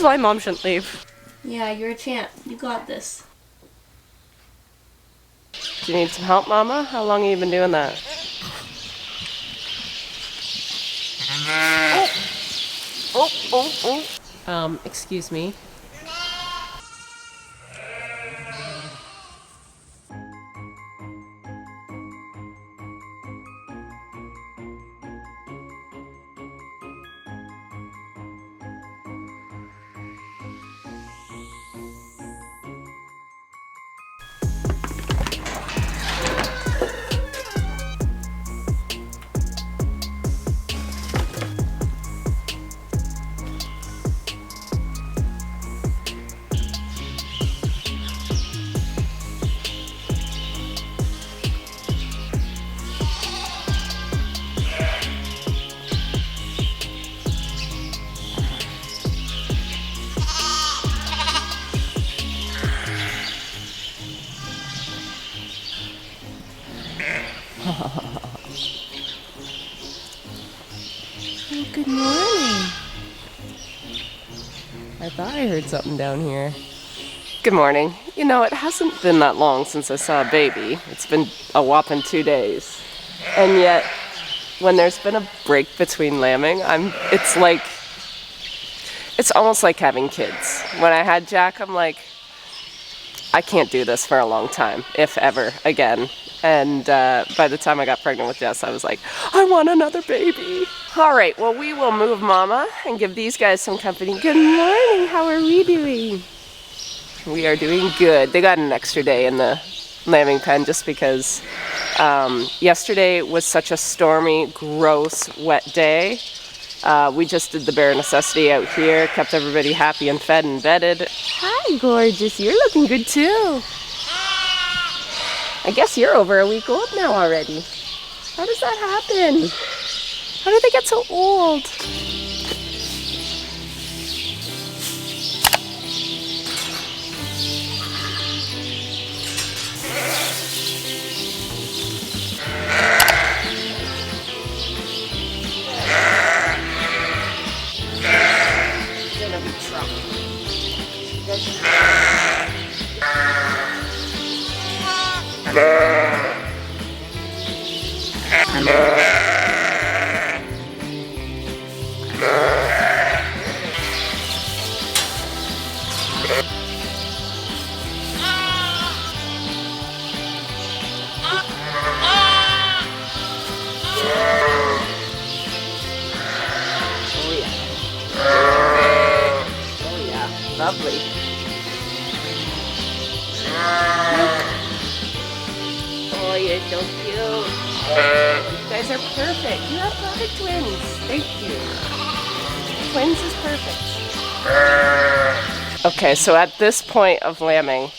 is why Mom shouldn't leave. Yeah, you're a champ. You got this. Do you need some help, Mama? How long have you been doing that? Excuse me. Oh, good morning. I thought I heard something down here. Good morning. You know, it hasn't been that long since I saw a baby. It's been a whopping 2 days. And yet, when there's been a break between lambing, it's almost like having kids. When I had Jack, I'm like, I can't do this for a long time, if ever, again. And by the time I got pregnant with Jess, I was like, I want another baby. All right, well, we will move Mama and give these guys some company. Good morning, how are we doing? We are doing good. They got an extra day in the lambing pen just because yesterday was such a stormy, gross, wet day. We just did the bare necessity out here, kept everybody happy and fed and bedded. Hi, gorgeous. You're looking good too. I guess you're over a week old now already. How does that happen? How did they get so old? Lovely. Oh, you're so cute. You guys are perfect. You have perfect twins. Thank you. Twins is perfect. Okay, so at this point of lambing,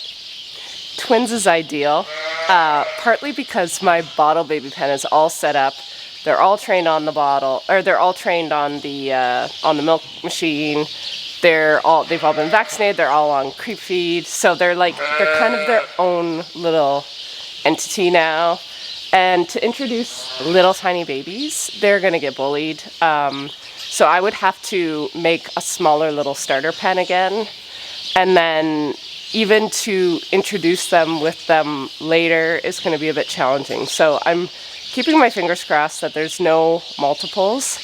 twins is ideal. Partly because my bottle baby pen is all set up. They're all trained on the bottle, or they're all trained on the milk machine. They've all been vaccinated, they're all on creep feed, so they're kind of their own little entity now. And to introduce little tiny babies, they're gonna get bullied. So I would have to make a smaller little starter pen again. And then even to introduce them with them later is gonna be a bit challenging. So I'm keeping my fingers crossed that there's no multiples.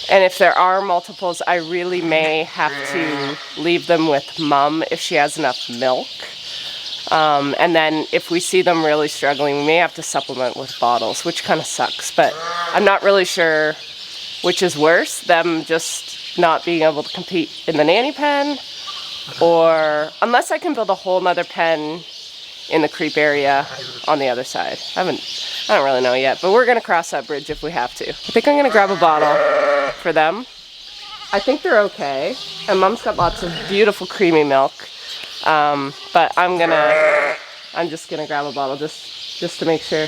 And if there are multiples, I really may have to leave them with Mom if she has enough milk. And then if we see them really struggling, we may have to supplement with bottles, which kind of sucks. But I'm not really sure which is worse, them just not being able to compete in the nanny pen, or unless I can build a whole nother pen in the creep area on the other side. I don't really know yet, but we're gonna cross that bridge if we have to. I think I'm gonna grab a bottle for them. I think they're okay, and Mom's got lots of beautiful creamy milk. But I'm just gonna grab a bottle just to make sure.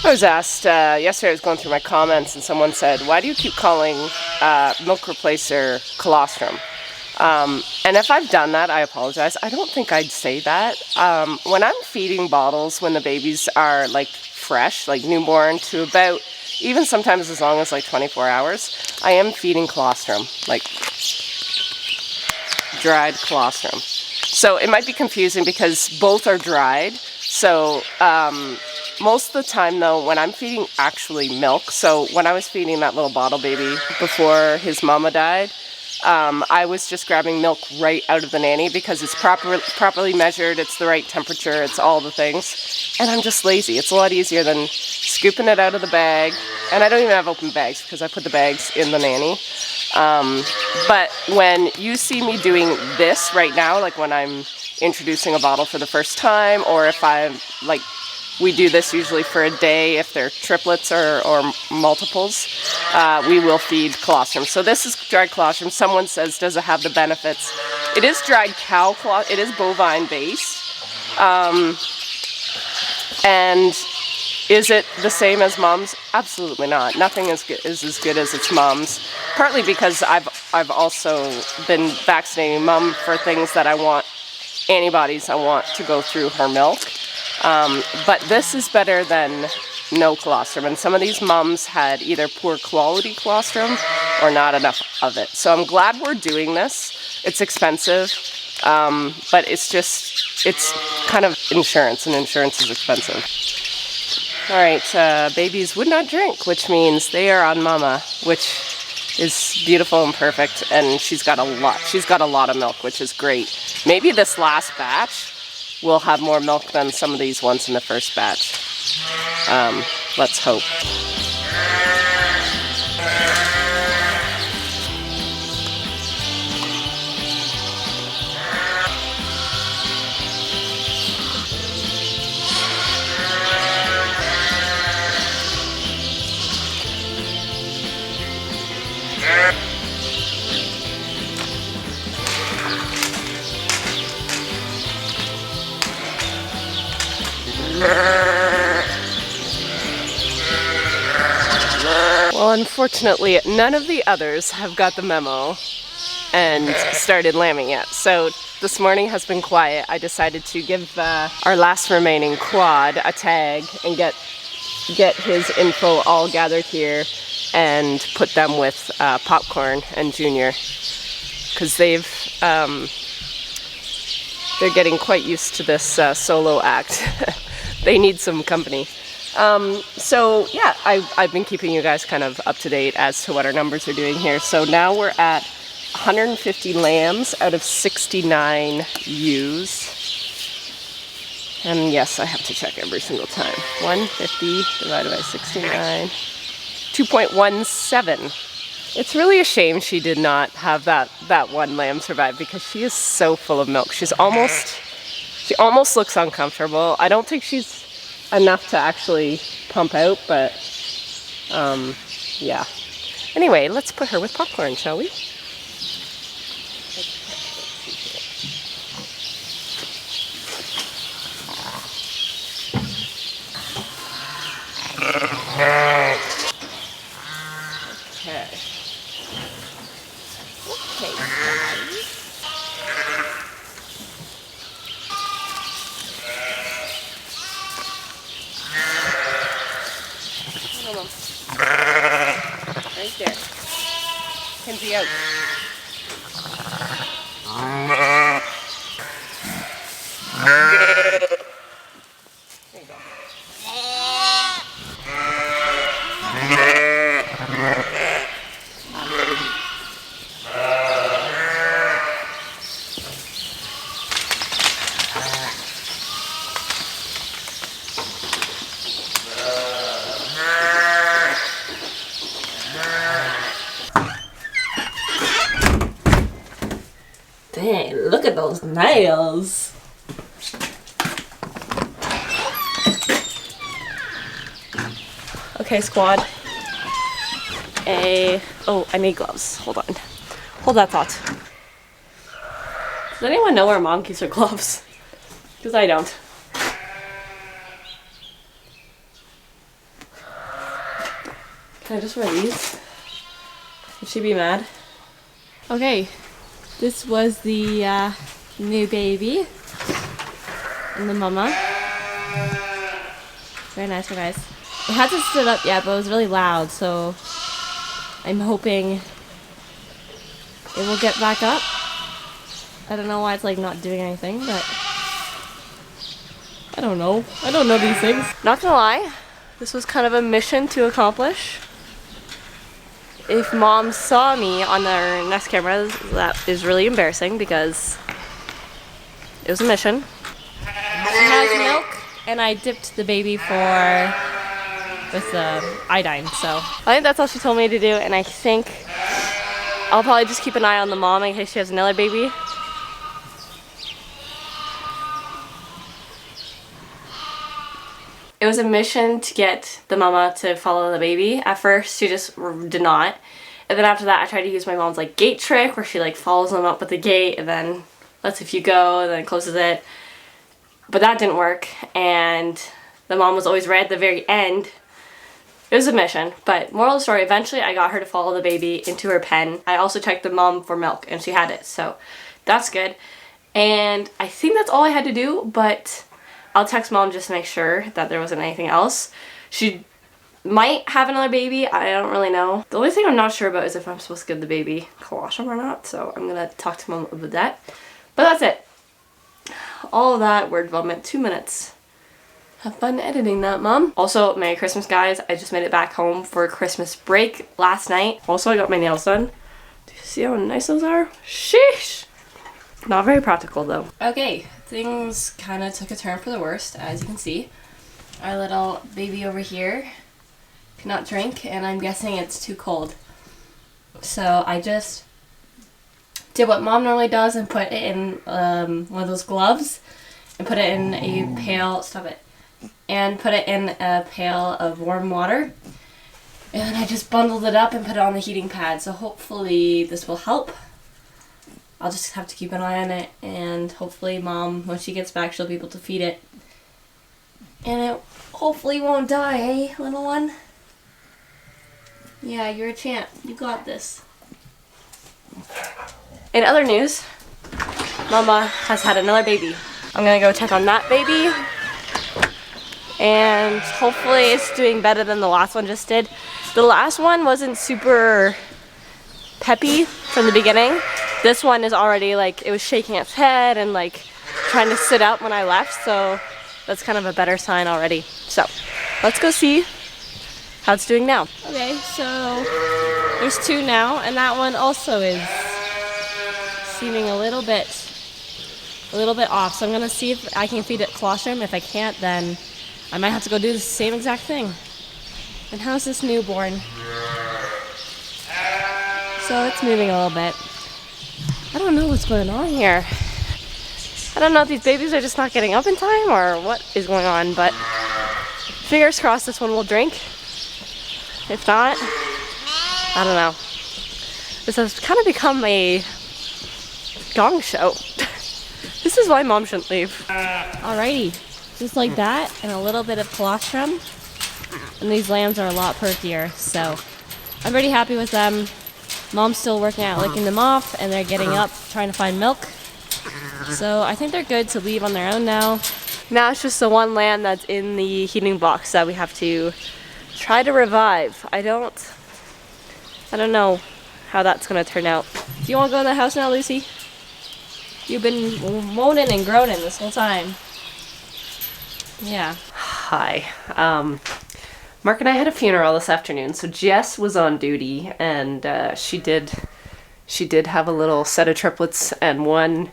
I was asked yesterday, I was going through my comments and someone said, why do you keep calling milk replacer colostrum? And if I've done that, I apologize. I don't think I'd say that. When I'm feeding bottles when the babies are like fresh, like newborn, to about even sometimes as long as like 24 hours, I am feeding colostrum, like dried colostrum. So it might be confusing because both are dried. So most of the time though, when I'm feeding actually milk, so when I was feeding that little bottle baby before his mama died, I was just grabbing milk right out of the nanny because it's properly measured, it's the right temperature, it's all the things. And I'm just lazy. It's a lot easier than scooping it out of the bag. And I don't even have open bags because I put the bags in the nanny. But when you see me doing this right now, like when I'm introducing a bottle for the first time, or if I'm like, we do this usually for a day if they're triplets or multiples, we will feed colostrum. So this is dried colostrum. Someone says, does it have the benefits? It is dried cow colostrum. It is bovine based. And is it the same as mom's? Absolutely not. Nothing is as good as its mom's. Partly because I've also been vaccinating mom for things that I want, antibodies I want to go through her milk. But this is better than no colostrum. And some of these mums had either poor quality colostrum or not enough of it. So I'm glad we're doing this. It's expensive, but it's kind of insurance, and insurance is expensive. All right, babies would not drink, which means they are on mama, which is beautiful and perfect. And she's got a lot of milk, which is great. Maybe this last batch will have more milk than some of these ones in the first batch. Let's hope. Well, unfortunately, none of the others have got the memo and started lambing yet. So this morning has been quiet. I decided to give our last remaining quad a tag and get his info all gathered here and put them with Popcorn and Junior, because they're getting quite used to this solo act. They need some company. So yeah, I've been keeping you guys kind of up to date as to what our numbers are doing here. So now we're at 150 lambs out of 69 ewes. And yes, I have to check every single time. 150 divided by 69, 2.17. It's really a shame she did not have that one lamb survive, because she is so full of milk. She almost looks uncomfortable. I don't think she's enough to actually pump out, but yeah. Anyway, let's put her with Popcorn, shall we? Okay. Okay, guys. Right there. Kenzie out. There you go. Dang, look at those nails. Okay, squad. Oh, I need gloves. Hold on. Hold that thought. Does anyone know where mom keeps her gloves? Because I don't. Can I just wear these? Would she be mad? Okay. This was the new baby and the mama. Very nice, you guys. It hasn't stood up yet, but it was really loud, so I'm hoping it will get back up. I don't know why it's like not doing anything, but I don't know. I don't know these things. Not gonna lie, this was kind of a mission to accomplish. If mom saw me on their Nest camera, that is really embarrassing because it was a mission. She has milk, and I dipped the baby with the iodine, so I think that's all she told me to do, and I think I'll probably just keep an eye on the mom in case she has another baby. It was a mission to get the mama to follow the baby. At first, she just did not. And then after that, I tried to use my mom's like gate trick where she like follows them up with the gate and then lets a few go and then closes it. But that didn't work. And the mom was always right at the very end. It was a mission. But moral of the story, eventually I got her to follow the baby into her pen. I also checked the mom for milk and she had it. So that's good. And I think that's all I had to do, but I'll text mom just to make sure that there wasn't anything else. She might have another baby. I don't really know. The only thing I'm not sure about is if I'm supposed to give the baby colostrum or not. So I'm going to talk to mom about that. But that's it. All of that word development, 2 minutes. Have fun editing that, mom. Also, Merry Christmas, guys. I just made it back home for Christmas break last night. Also, I got my nails done. Do you see how nice those are? Sheesh! Not very practical, though. Okay. Things kind of took a turn for the worst, as you can see. Our little baby over here cannot drink, and I'm guessing it's too cold. So I just did what mom normally does and put it in one of those gloves and put it in a pail, and put it in a pail of warm water. And then I just bundled it up and put it on the heating pad, so hopefully this will help. I'll just have to keep an eye on it, and hopefully mom, when she gets back, she'll be able to feed it. And it hopefully won't die, eh, little one? Yeah, you're a champ. You got this. In other news, mama has had another baby. I'm gonna go check on that baby, and hopefully it's doing better than the last one just did. The last one wasn't super peppy from the beginning. This one is already like, it was shaking its head and like trying to sit up when I left, so that's kind of a better sign already. So let's go see how it's doing now. Okay, so there's 2 now, and that one also is seeming a little bit off. So I'm gonna see if I can feed it colostrum. If I can't, then I might have to go do the same exact thing. And how's this newborn? So it's moving a little bit. I don't know what's going on here. I don't know if these babies are just not getting up in time or what is going on, but fingers crossed this one will drink. If not, I don't know. This has kind of become a gong show. This is why mom shouldn't leave. Alrighty, just like that, and a little bit of colostrum. And these lambs are a lot perkier, so I'm pretty happy with them. Mom's still working at licking them off, and they're getting up, trying to find milk. So I think they're good to leave on their own now. Now it's just the one lamb that's in the heating box that we have to try to revive. I don't know how that's gonna turn out. Do you want to go in the house now, Lucy? You've been moaning and groaning this whole time. Yeah. Hi. Mark and I had a funeral this afternoon, so Jess was on duty, and she did have a little set of triplets, and one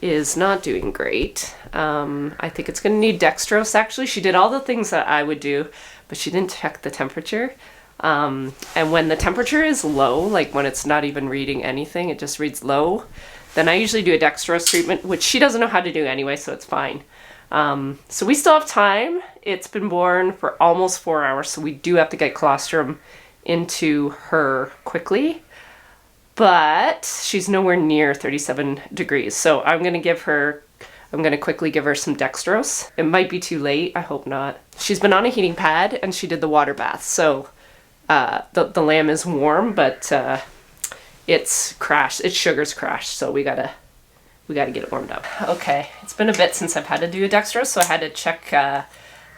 is not doing great. I think it's going to need dextrose, actually. She did all the things that I would do, but she didn't check the temperature. And when the temperature is low, like when it's not even reading anything, it just reads low, then I usually do a dextrose treatment, which she doesn't know how to do anyway, so it's fine. So we still have time. It's been born for almost 4 hours, so we do have to get colostrum into her quickly. But she's nowhere near 37 degrees, so I'm going to quickly give her some dextrose. It might be too late, I hope not. She's been on a heating pad, and she did the water bath, so the lamb is warm, but it's crashed. Its sugar's crashed, so we gotta get it warmed up. Okay, it's been a bit since I've had to do a dextrose, so I had to check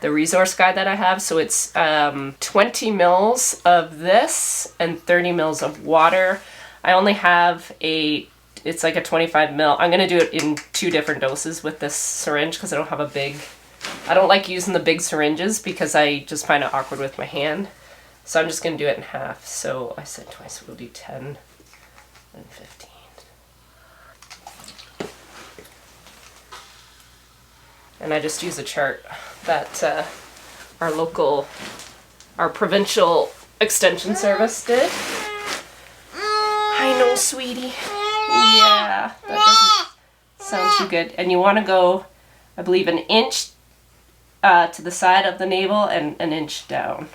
the resource guide that I have. So it's 20 mils of this and 30 mils of water. I only have it's like a 25 mil. I'm gonna do it in 2 different doses with this syringe because I don't have I don't like using the big syringes because I just find it awkward with my hand. So I'm just gonna do it in half. So I said twice, we'll do 10 and 15. And I just use a chart that our provincial extension service did. I know, sweetie. Yeah, that doesn't sound too good. And you want to go, I believe, an inch to the side of the navel and an inch down.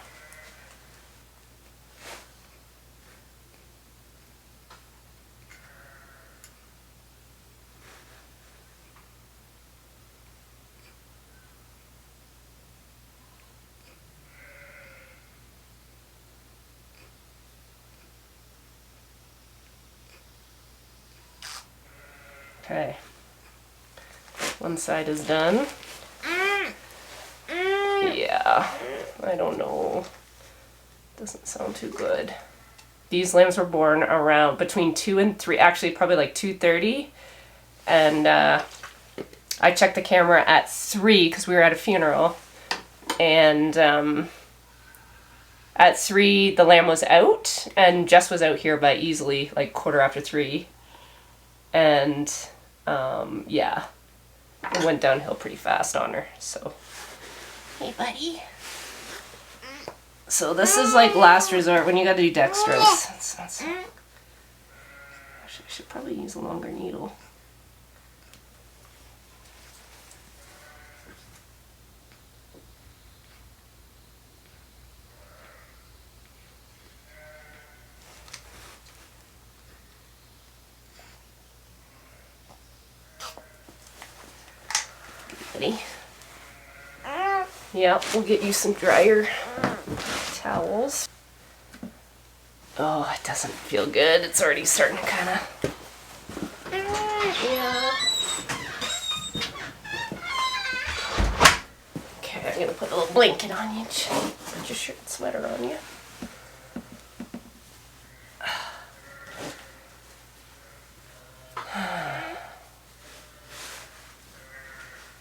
Okay, one side is done. Yeah, I don't know. Doesn't sound too good. These lambs were born around between 2 and 3, actually probably like 2:30. And I checked the camera at 3 because we were at a funeral. And at 3 the lamb was out and Jess was out here by easily like 3:15. And yeah, it went downhill pretty fast on her, so. Hey, buddy. So this is like last resort when you gotta do dextrose. Actually, I should probably use a longer needle. Ready? Yeah, we'll get you some drier towels. Oh, it doesn't feel good. It's already starting to kind of... Yeah. Okay, I'm gonna put a little blanket on you. Put your shirt and sweater on you.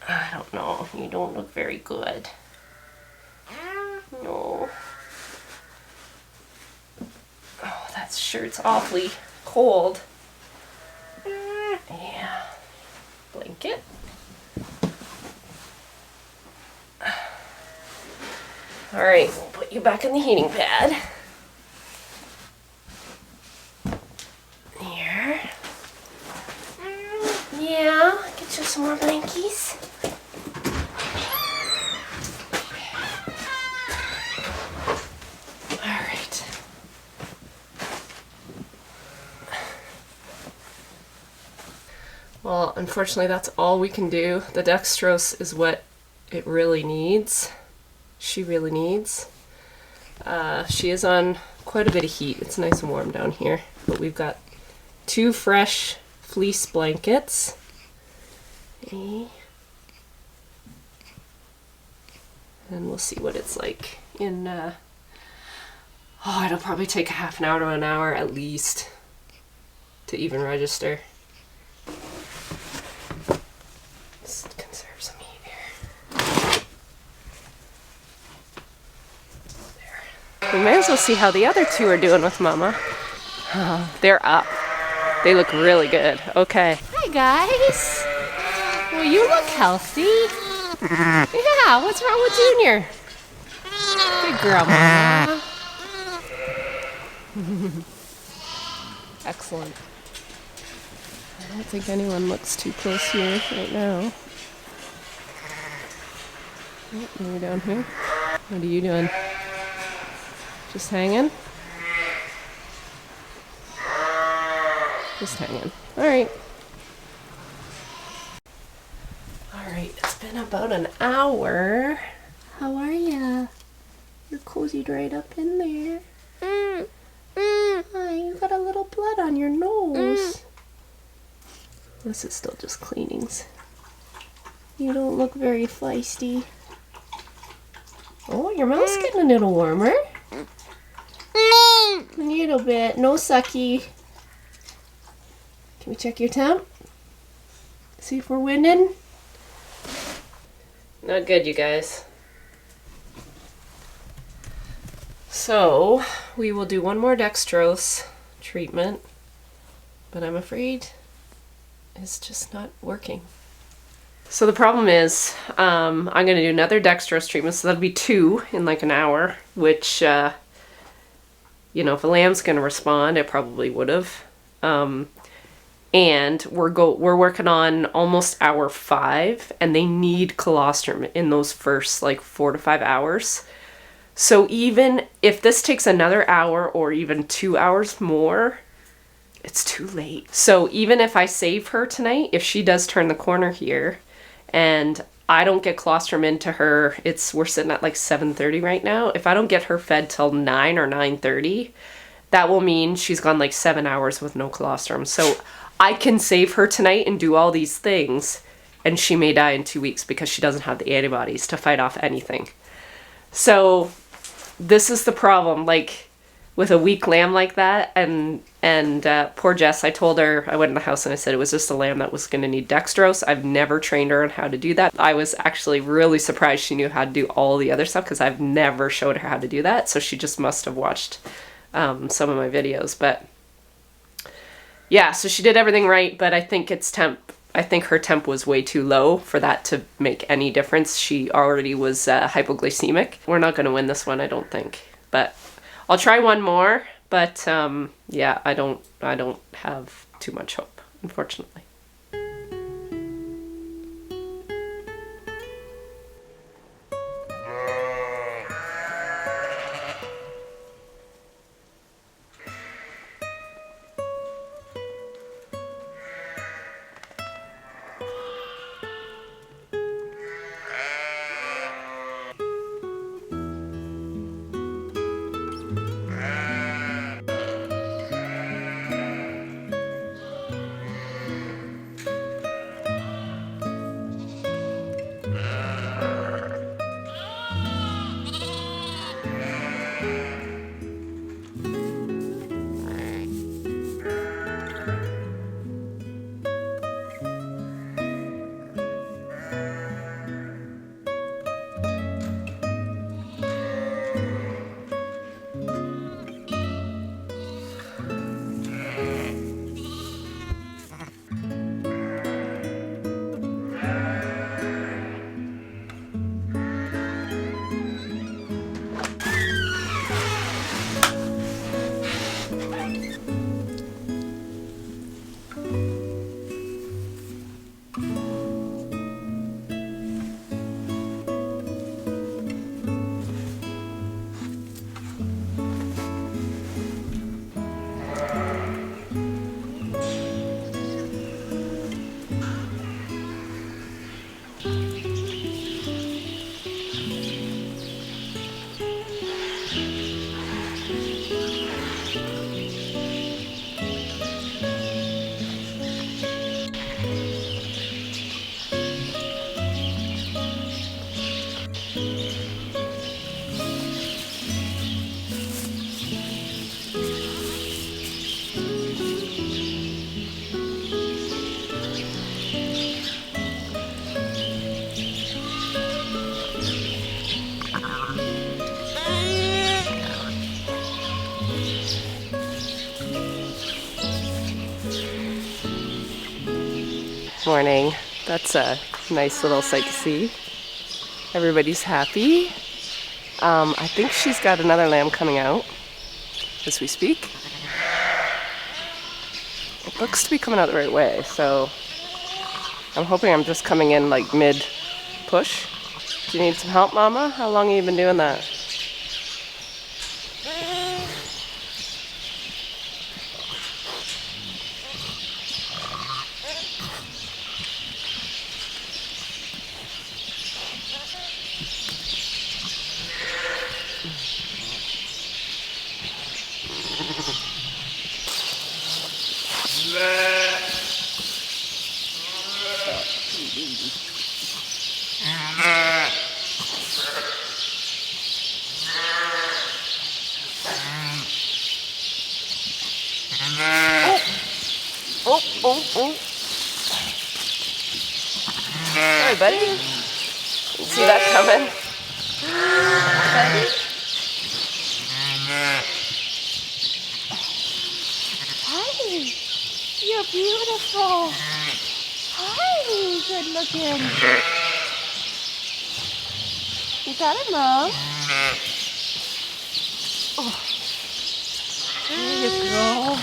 I don't know. You don't look very good. No. Oh, that shirt's awfully cold. Yeah. Blanket. All right, we'll put you back in the heating pad. Here. Yeah, get you some more blankies. Well, unfortunately, that's all we can do. The dextrose is what it really needs. She really needs. She is on quite a bit of heat. It's nice and warm down here. But we've got 2 fresh fleece blankets. And we'll see what it's like in... oh, it'll probably take a half an hour to an hour at least to even register. We may as well see how the other 2 are doing with Mama. Oh, they're up. They look really good. Okay. Hi, guys. Well, you look healthy. Yeah, what's wrong with Junior? Good girl, Mama. Excellent. I don't think anyone looks too close here right now. Oh, you're down here. What are you doing? Just hanging? Just hanging. Alright. Alright, it's been about an hour. How are ya? You're cozied right up in there. Hi, you got a little blood on your nose. This is still just cleanings. You don't look very feisty. Oh, your mouth's getting a little warmer. A little bit. No sucky. Can we check your temp? See if we're winning? Not good, you guys. So, we will do one more dextrose treatment, but I'm afraid it's just not working. So the problem is, I'm going to do another dextrose treatment, so that'll be 2 in like an hour, which, you know, if a lamb's going to respond, it probably would have. And we're working on almost hour 5, and they need colostrum in those first like 4 to 5 hours. So even if this takes another hour or even 2 hours more, it's too late. So even if I save her tonight, if she does turn the corner here, and I don't get colostrum into her, we're sitting at like 7:30 right now. If I don't get her fed till 9 or 9:30, that will mean she's gone like 7 hours with no colostrum. So I can save her tonight and do all these things, and she may die in 2 weeks because she doesn't have the antibodies to fight off anything. So this is the problem, like with a weak lamb like that, and poor Jess, I told her, I went in the house and I said it was just a lamb that was going to need dextrose. I've never trained her on how to do that. I was actually really surprised she knew how to do all the other stuff because I've never showed her how to do that. So she just must have watched some of my videos. But yeah, so she did everything right, but I think her temp was way too low for that to make any difference. She already was hypoglycemic. We're not going to win this one, I don't think. But I'll try one more, but yeah, I don't have too much hope, unfortunately. Morning. That's a nice little sight to see. Everybody's happy. I think she's got another lamb coming out as we speak. It looks to be coming out the right way, so I'm hoping I'm just coming in like mid-push. Do you need some help, Mama? How long have you been doing that? Oh. Sorry, buddy. You see that coming? Buddy? Hi. You're beautiful. Hi. Good looking. You got it, Mom? Oh. There you go.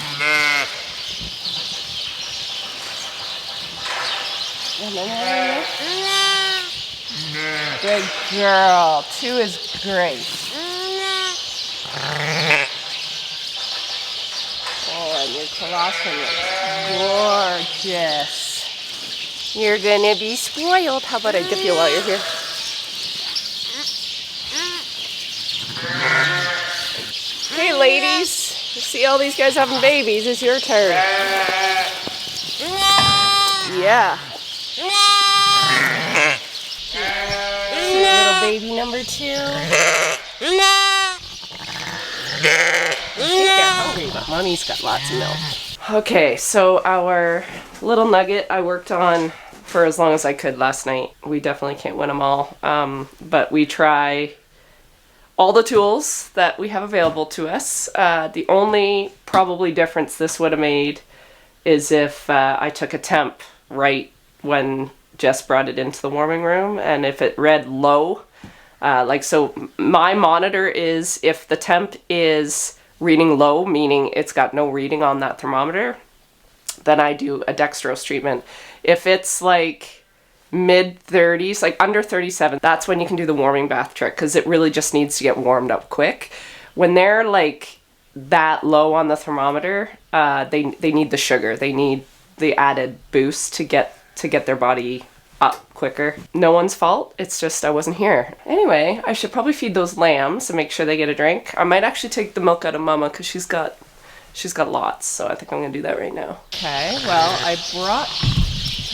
Good girl. 2 is great. Oh, and your colostomy looks gorgeous. You're gonna be spoiled. How about I dip you while you're here? Hey, ladies. You see all these guys having babies. It's your turn. Yeah. Little baby number 2. They're hungry, but Mommy's got lots of milk. Okay, so our little nugget I worked on for as long as I could last night. We definitely can't win them all, but we try all the tools that we have available to us. The only probably difference this would have made is if I took a temp right when Jess brought it into the warming room, and if it read low, so my monitor is, if the temp is reading low, meaning it's got no reading on that thermometer, then I do a dextrose treatment. If it's like mid 30s, like under 37, that's when you can do the warming bath trick, because it really just needs to get warmed up quick. When they're like that low on the thermometer, they need the sugar. They need the added boost to get their body up quicker. No one's fault. It's just I wasn't here. Anyway, I should probably feed those lambs and make sure they get a drink. I might actually take the milk out of Mama because she's got lots, so I think I'm gonna do that right now. Okay, well, I brought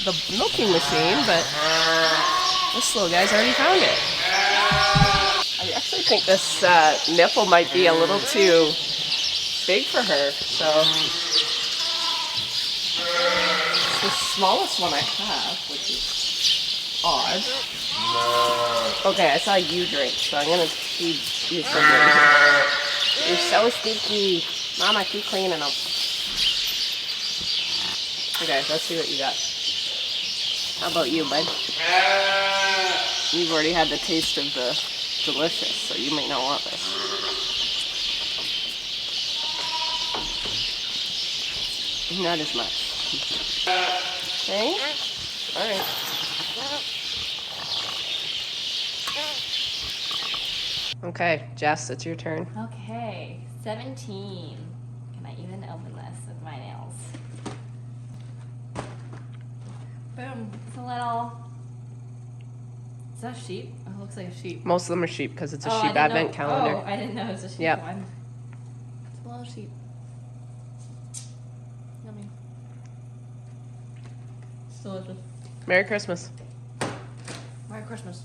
the milking machine, but this little guy's already found it. I actually think this nipple might be a little too big for her, so it's the smallest one I have, which is odd. Okay, I saw you drink, so I'm gonna feed you something. You're so stinky. Mama, keep cleaning them. Okay, let's see what you got. How about you, bud? You've already had the taste of the delicious, so you may not want this. Not as much. Okay? Alright. Okay, Jess, it's your turn. Okay, 17. Can I even open this with my nails? Boom. It's a little... Is that a sheep? Oh, it looks like a sheep. Most of them are sheep because it's a Oh, sheep advent calendar. Oh, I didn't know it was a sheep Yep. one. It's a little sheep. Yummy. It's delicious. Merry Christmas. Merry Christmas.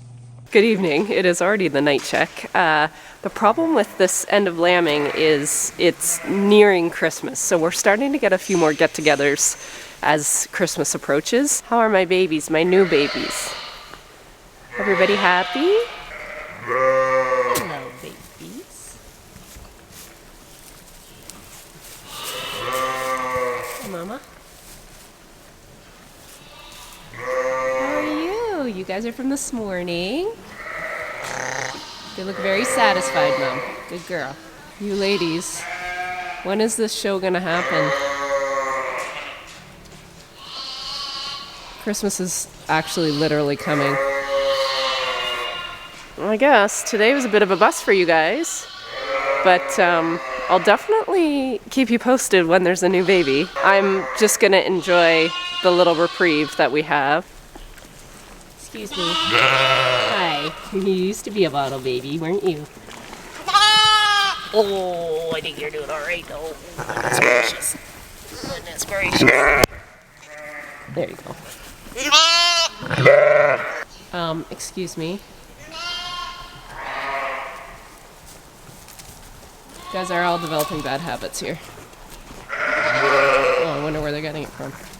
Good evening. It is already the night check. The problem with this end of lambing is it's nearing Christmas, so we're starting to get a few more get-togethers as Christmas approaches. How are my babies, my new babies? Everybody happy? Hello, babies. Hi, Mama. How are you? You guys are from this morning. They look very satisfied, Mom. Good girl. You ladies, when is this show gonna happen? Christmas is actually literally coming. I guess today was a bit of a bust for you guys, but I'll definitely keep you posted when there's a new baby. I'm just gonna enjoy the little reprieve that we have. Excuse me. Hi. You used to be a bottle baby, weren't you? Oh, I think you're doing all right though. Goodness gracious. Goodness gracious. There you go. Excuse me. You guys are all developing bad habits here. wonder where they're getting it from.